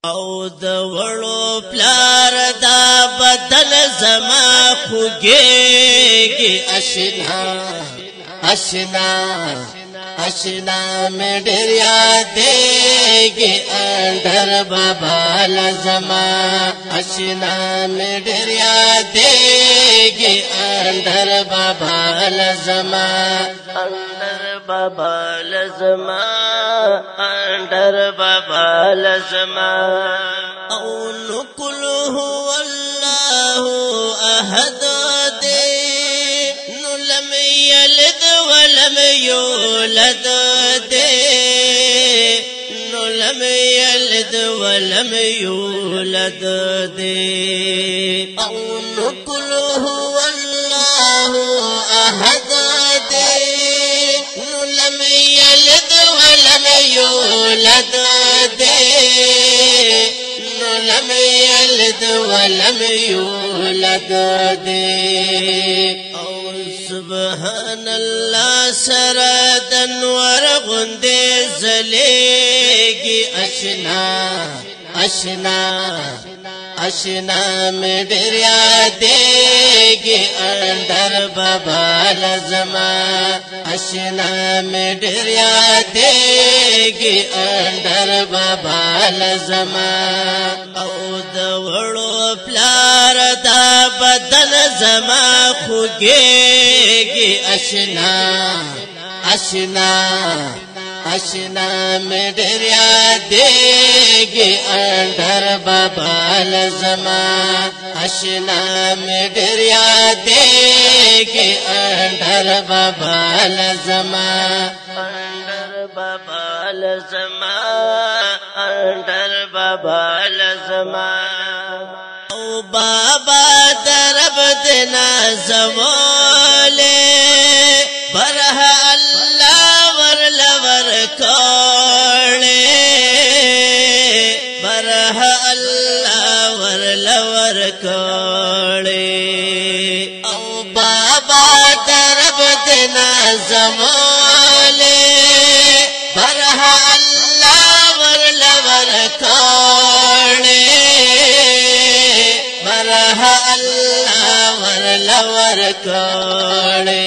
او د وړو پلار دا بدل زما خوږېږي اشنا اشنا اشنا میں ډېر یادېږي اندر بابا لزما اشنا میں ډېر یادېږي اندر بابا لزما اندر بابا لزما اندر بابا لزما او نقل هو الله احد لم يلد ولم يولد لم يلد ولم يولد او نقل هو الله احد لم يلد ولم يولد لم يلد ولم يولد سبحان الله سرد انور غندې زلېږي اشنا اشنا اشنا میں ډېر یادېږي اندر بابا لزما اشنا میں ډېر یادېږي اندر بابا لزما او د وړو پلار دا بدن زما خوږېږي اشنا اشنا اشنا میں ډېر یادېږي اندر بابا لزما اشنا میں ډېر یادېږي اندر بابا لزما اندر بابا لزما اندر بابا لزما او بابا درب دنا زوالے برہ اللہ ورلور کوڑے برہ اللہ ورلور کوڑے او بابا درب دنا زوالے برہ اللہ ورلور کوڑے برہ اللہ ورلور کوڑے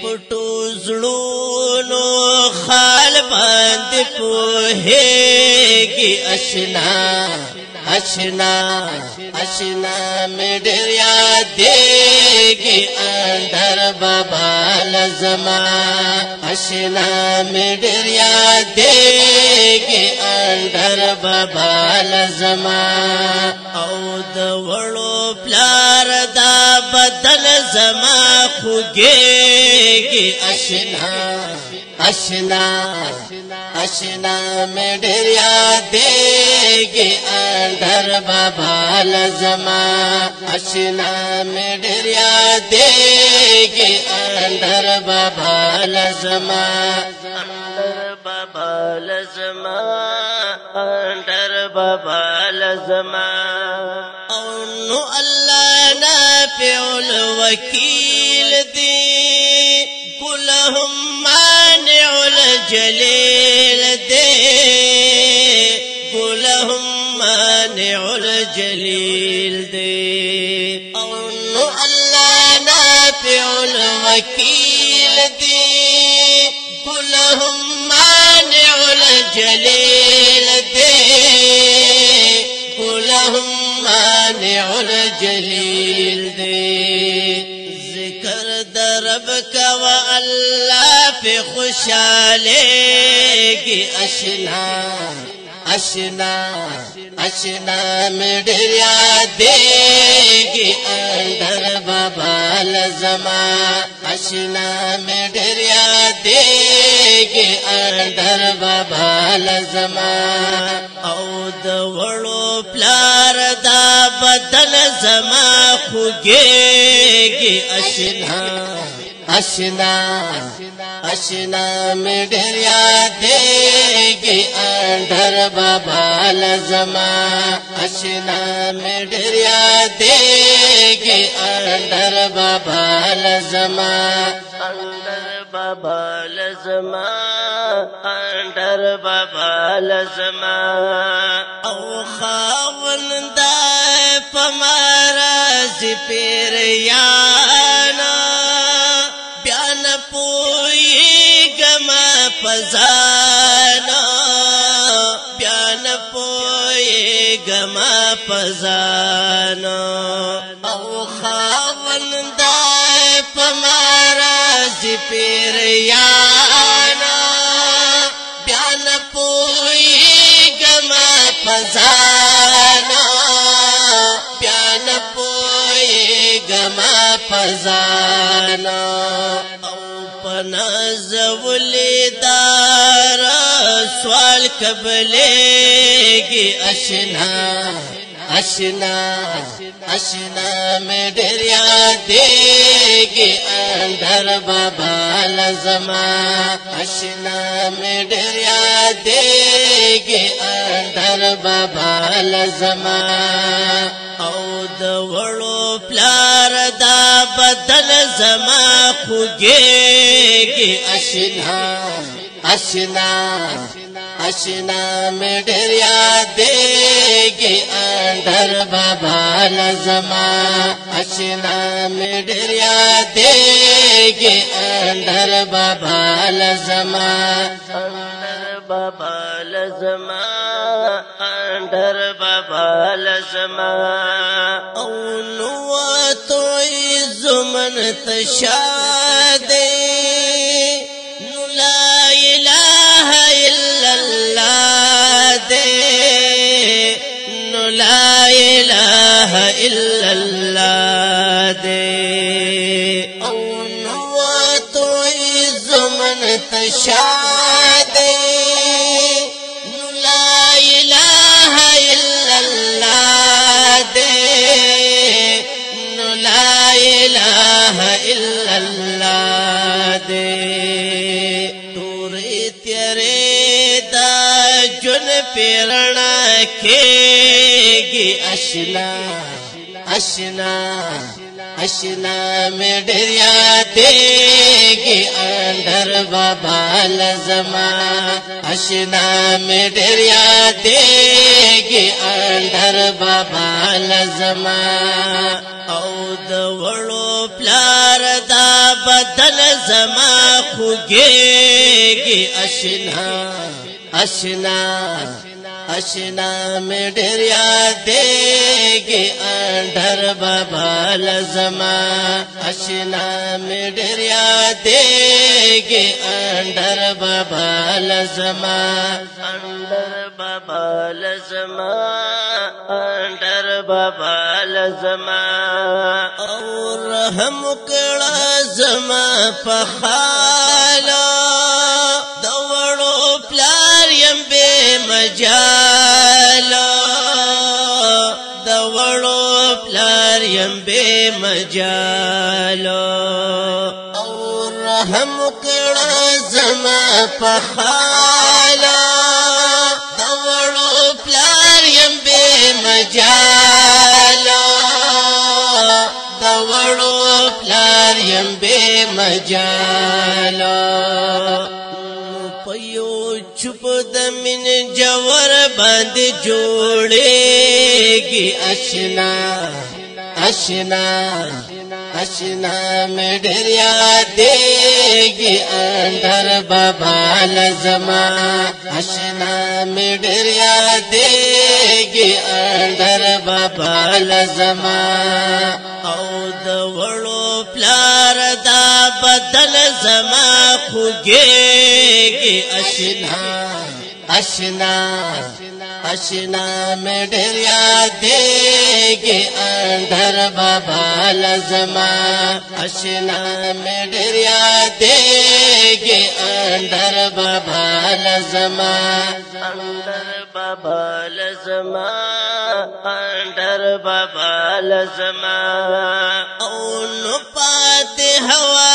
پټو زړونو خال باندې پوهېږي اشنا اشنا اشنا میں ډېر یادېږي اندر بابا لزما اشنا میں ډېر یادېږي اندر بابا لزما او د وړو پلار دا بدن زما خوږېږي اشنا اشنا اشنا میں ډېر یادېږي اندر بابا لزما اشنا میں ډېر یادېږي اندر بابا لزما اندر بابا لزما اندر بابا لزما او نو الله نافع الوکیل دی کلهم مانع الجلیل دی کلهم مانع الجلیل دی او نو الله نافع الوکیل دی کلهم مانع الجلیل دی کلهم مانع الجلیل دی ذکر درب کا و اللہ پہ خوشحالېږي اشنا اشنا اشنا میں ډېر یادېږي اندر بابا لزما اشنا میں ډېر یادېږي اندر بابا لزما او د وړو پلار دا بدن زما خوږېږي اشنا اشنا اشنا میں ډېر یادېږي اندر بابا لزما اشنا میں ډېر یادېږي اندر بابا لزما اندر بابا لزما اندر بابا لزما او خاوند پمارز پیریانا بیان پوئی گما پزانا بیان پوئی گما پزانا او خاوند پمارز پیریانا بیان پوئی گما پزانا بیان پوئی گما پزانا او پناز ولیدار سوال قبلېږي اشنا اشنا اشنا میں ډېر یادېږي اندر بابا لزما اشنا میں ډېر یادېږي اندر بابا لزما او د وړو پلار دا بدل زما خوږېږي اشنا اشنا اشنا میں ډېر یادېږي اندر بابا لزما اشنا میں ډېر یادېږي اندر بابا لزما اندر بابا لزما اندر بابا لزما او نو توي زمن تشاده لا إله إلا الله دے او نواتوی زمن تشادے لا إله إلا الله دے لا إله إلا الله دے توری تیرے دا جن پیرنا کېږي اشنا اشنا اشنا میں ډېر یادېږي اندر بابا لزما اشنا میں ډېر یادېږي اندر بابا لزما او د وړو پلار دا بدل زما خوږېږي اشنا اشنا اشنا میں ډېر یادېږي اندر بابا لزما اشنا میں ډېر یادېږي اندر بابا لزما اندر بابا لزما اندر بابا لزما او رحم کړه زما په خاله د وړو پلار یم بې مجالا د وړو پلار یم بې مجالا او رحم کړه زما په خاله د وړو پلار یم بې مجالا د وړو پلار یم بې مجالا پيو چپ د من جوور باندې جوړېږي اشنا اشنا اشنا میں ډېر یادېږي اندر بابا لزما اشنا میں ډېر یادېږي اندر بابا لزما او د وړو پلار دا بدل زما خوږېږي اشنا اشنا اشنا میں ډېر یادېږي اندر بابا لزما اشنا میں ډېر یادېږي اندر بابا لزما اندر بابا لزما اندر بابا لزما او نو پات هوا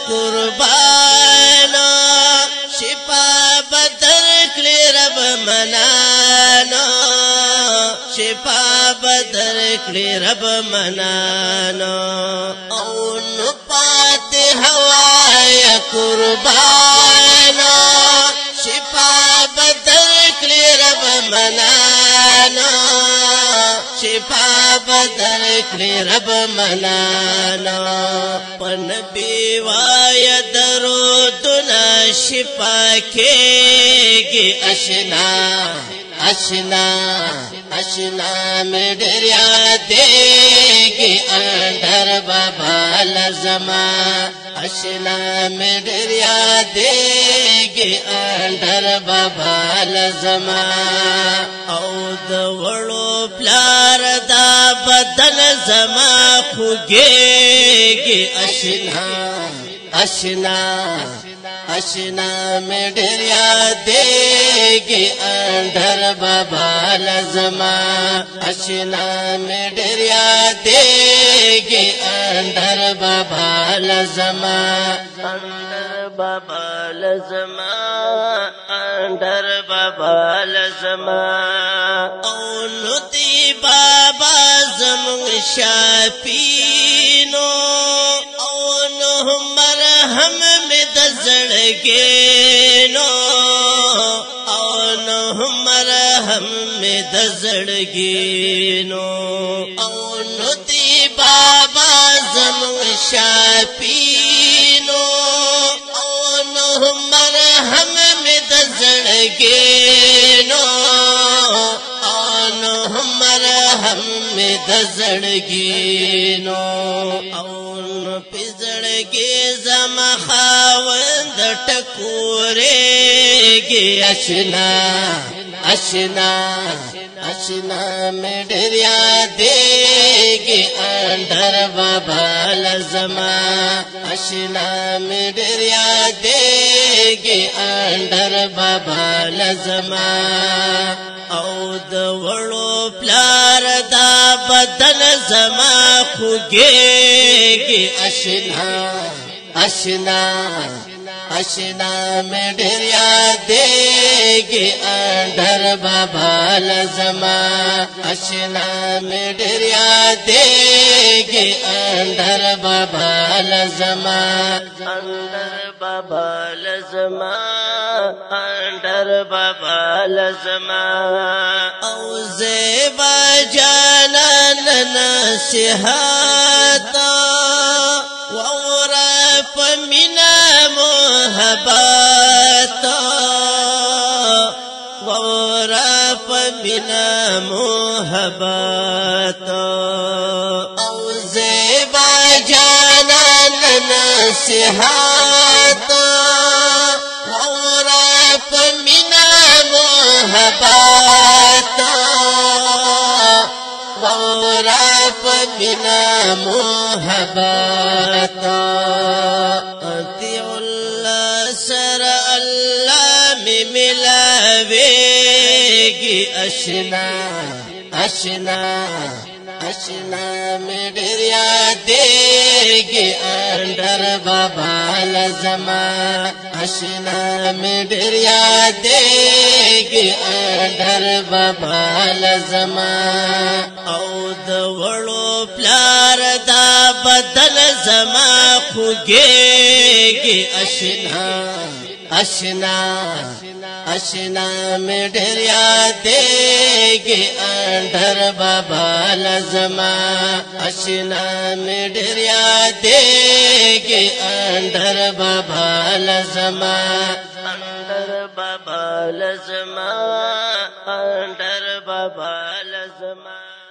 قربان شفا بدر کړي رب منانو او نو پات هوا قربانو شفا بدر کړي رب منانو شفا بدر کړي رب منانو پنبي وای درودنا شفا کېږي اشنا اشنا اشنا میں ڈریا دیگی اندر بابا لزما اشنا میں ڈریا دیگی اندر بابا لزما او دوڑو پلار دا بدن زما خوگیگی اشنا اشنا اشنا میں ڈریا دیگی اندر بابا لزما اشنا میں ڈریا دیگی اندر بابا لزما اندر بابا لزما اندر بابا لزما او نتی بابا زمون شافینو او نو مرهم زړګینو او نو مرهم می د زړګینو او نو دی بابا زمون شافینو او نو مرهم می د زړګینو او نو مرهم می د زړګینو او نو پزړګي زما خاوند ټکورېږي اشنا اشنا اشنا میں ڈریا دیگی اندر بابا لزما اشنا میں ڈریا دیگی اندر بابا لزما او دوڑو پلار دا بدن زما خوگیگی اشنا اشنا اشنا میں ڈریا دیگی اندر بابا لزما اشنا میں ڈریا دیگی اندر بابا لزما اندر بابا لزما اندر بابا لزما او زیبا جانان نصیحتا وورا پمینا محبتا وورا پمینا محبتا او زیبا جانان نصیحتا وورا پمینا محبتا وورا پمینا محبتا ملاویگی اشنا اشنا اشنا میں ڈریا دیگی اندر بابا لزما اشنا میں ڈریا دیگی اندر بابا لزما او دوڑو پلار دا بدن زما خوگیگی اشنا اشنا اشنا میں ڈریا دیگی اندر بابا لزما اشنا میں ڈریا دیگی اندر بابا لزما اندر بابا لزما اندر بابا لزما